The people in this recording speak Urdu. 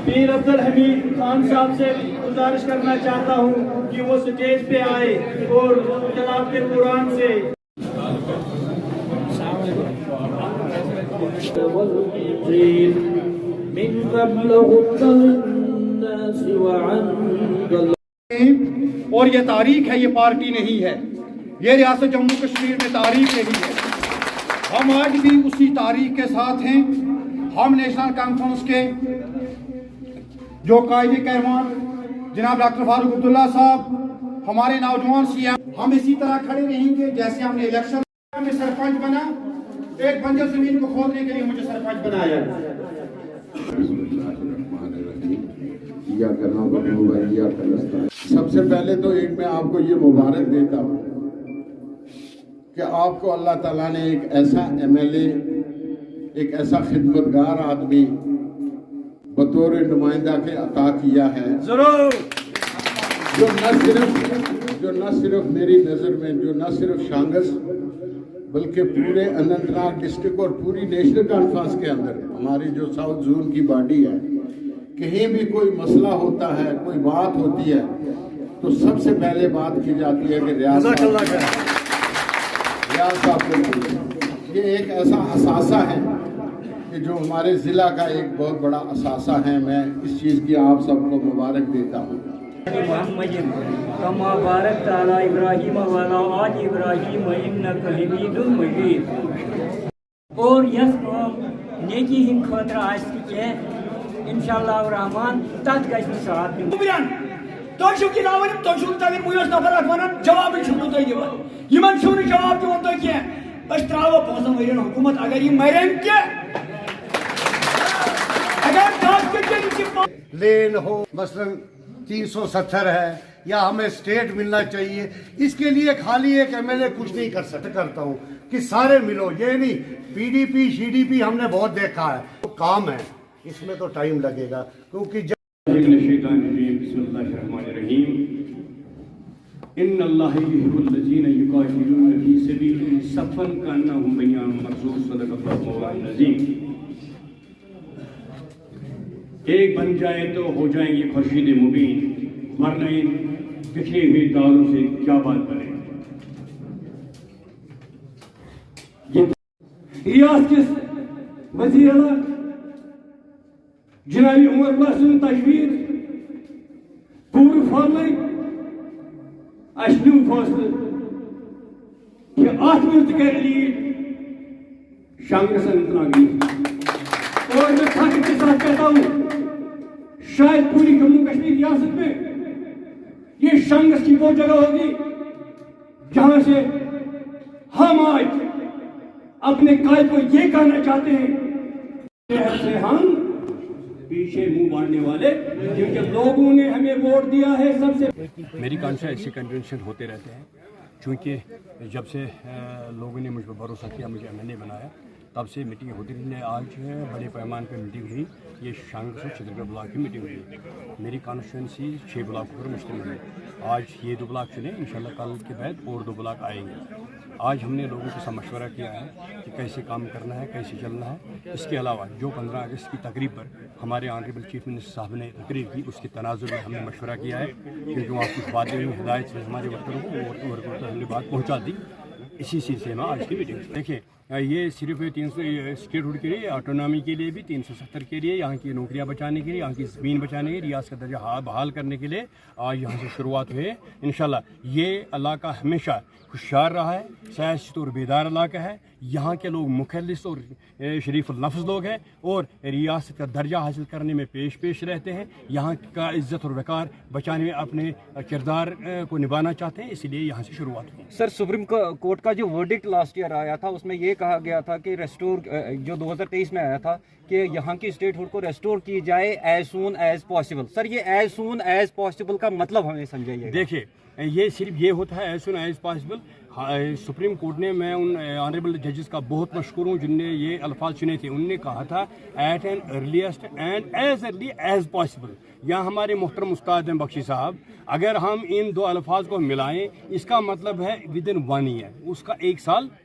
پیر عبدالحمید خان صاحب سے گزارش کرنا چاہتا ہوں کہ وہ سٹیج پہ آئے اور تلاوت قرآن سے اور یہ تاریخ ہے، یہ پارٹی نہیں ہے، یہ ریاست جموں کشمیر میں تاریخ نہیں ہے۔ ہم آج بھی اسی تاریخ کے ساتھ ہیں۔ ہم نیشنل کانفرنس کے جو قائد کیروان جناب ڈاکٹر فاروق عبداللہ صاحب، ہمارے نوجوان سیاح، ہم اسی طرح کھڑے رہیں گے جیسے ہم نے الیکشن میں سرپنچ بنا، ایک بنجر زمین کو کھودنے کے لیے مجھے سرپنچ بنایا۔ سب سے پہلے تو ایک میں آپ کو یہ مبارک دیتا ہوں کہ آپ کو اللہ تعالیٰ نے ایک ایسا MLA، ایک ایسا خدمتگار آدمی بطور نمائندہ کے عطا کیا ہے ضرور، جو نہ صرف میری نظر میں جو نہ صرف شانگس بلکہ پورے اننت ناگ ڈسٹرکٹ اور پوری نیشنل کانفرنس کے اندر ہماری جو ساؤتھ زون کی باڈی ہے، کہیں بھی کوئی مسئلہ ہوتا ہے، کوئی بات ہوتی ہے تو سب سے پہلے بات کی جاتی ہے کہ ریاض صاحب کو، یہ ایک ایسا اثاثہ ہے کہ جو ہمارے ضلع کا ایک بہت بڑا اثاثہ ہے۔ میں اس چیز کی آپ سب کو مبارک دیتا ہوں۔ محمد کما بارک تعالی ابراہیم والا آج ابراہیم انک حمید مجید۔ اور یس نیکی ہند خاطر آسہ کی انشاءاللہ الرحمن تت گژھِ ساتھ دیُن۔ تُہۍ چھِو گِنٛدان وۄنۍ تُہۍ چھِو تَمہِ مُیوس نفر اکھ وَنان جوابٕے چھِو نہٕ تُہۍ دِوان، یِمن چھِو نہٕ جواب دِوان تُہۍ کینٛہہ۔ أسۍ ترٛاوو 5 ؤرین حکوٗمت، اگر یِم مرن تہِ، اگر لین ہو مثلاً 370 ہے یا ہمیں اسٹیٹ ملنا چاہیے، اس کے لیے خالی ایک MLA کچھ نہیں کر سکتا۔ کرتا ہوں کہ سارے ملو، یہ نہیں PDP CDP ہم نے بہت دیکھا ہے، تو کام ہے، اس میں تو ٹائم لگے گا کیونکہ بسم اللہ الرحمن الرحیم۔ ان اللہ یحب الذین یقاتلون فی سبیلہ صفا کانہم بنیان مرصوص، صدق اللہ مولانا العظیم۔ ایک بن جائے تو ہو جائیں گے خورشید مبین، ورنہ ان بکھرے ہوئے تاروں سے کیا بات کریں۔ ریاست کس وزیر اعلیٰ جناب عمر اللہ سن تشویر پور فالے اشنو فاصلہ کہ آٹھ منٹ کر لیڈ شانگس اننت ناگ۔ اور میں فخر کے ساتھ کہتا ہوں شاید پوری جموں کشمیر ریاست میں یہ شانگس کی وہ جگہ ہوگی جہاں سے ہم آج اپنے قائد کو یہ کہنا چاہتے ہیں کہ ہم پیچھے منہ مارنے والے، کیونکہ لوگوں نے ہمیں ووٹ دیا ہے۔ سب سے میری کانفرنس ایسے کنونشن ہوتے رہتے ہیں، چونکہ جب سے لوگوں نے مجھ پر بھروسہ کیا، مجھے MLA بنایا، تب سے میٹنگ ہوتی رہی ہے۔ آج بڑے پیمان پہ میٹنگ ہوئی، یہ شانگس اور چتر گڑھ بلاک کی میٹنگ ہوئی۔ میری کانسٹیچوئنسی 6 بلاکوں پر مشتمل ہے۔ آج یہ 2 بلاک چنے، انشاءاللہ کل کے بعد اور 2 بلاک آئیں گے۔ آج ہم نے لوگوں کے ساتھ مشورہ کیا ہے کہ کیسے کام کرنا ہے، کیسے چلنا ہے۔ اس کے علاوہ جو 15 اگست کی تقریب پر ہمارے آنریبل چیف منسٹر صاحب نے تقریر کی، اس کے تناظر میں ہم نے مشورہ کیا ہے، کیونکہ وہاں کچھ باتیں ہوئی، ہدایت سے ہمارے ورکروں کو ہم نے بات پہنچا دی۔ اسی سلسلے میں آج کی میٹنگ دیکھیں، یہ صرف 300 اسٹیٹ ہوڈ کے لیے، آٹونامی کے لیے بھی 370 کے لیے، یہاں کی نوکریاں بچانے کے لیے، یہاں کی زمین بچانے کے لیے، ریاست کا درجہ بحال کرنے کے لیے آج یہاں سے شروعات ہوئی ہے۔ انشاءاللہ یہ علاقہ ہمیشہ ہوشیار رہا ہے، سیاسی طور بیدار علاقہ ہے، یہاں کے لوگ مخلص اور شریف النفس لوگ ہیں اور ریاست کا درجہ حاصل کرنے میں پیش رہتے ہیں، یہاں کا عزت اور وقار بچانے میں اپنے کردار کو نبھانا چاہتے ہیں، اسی لیے یہاں سے شروعات ہوئی۔ سر، سپریم کورٹ کا جو ورڈکٹ لاسٹ ایئر آیا تھا، اس میں یہ کہا گیا تھا کہ ریسٹور جو 2023 میں آیا تھا کہ یہاں کی اسٹیٹ ہوڈ کو ریسٹور کی جائے ایز سون ایز پاسبل۔ سر، یہ ایز سون ایز پاسبل کا مطلب ہمیں سمجھائیے۔ دیکھیے، یہ صرف یہ ہوتا ہے as soon as possible. Supreme court نے، میں ان آنریبل ججز کا بہت مشکور ہوں جن نے یہ الفاظ چنے تھے، انہوں نے کہا تھا at an earliest and as early as possible. یہاں ہمارے محترم استاد ہیں بخشی صاحب، اگر ہم ان 2 الفاظ کو ملائیں، اس کا مطلب ہے ود ان 1 ایئر، اس کا 1 سال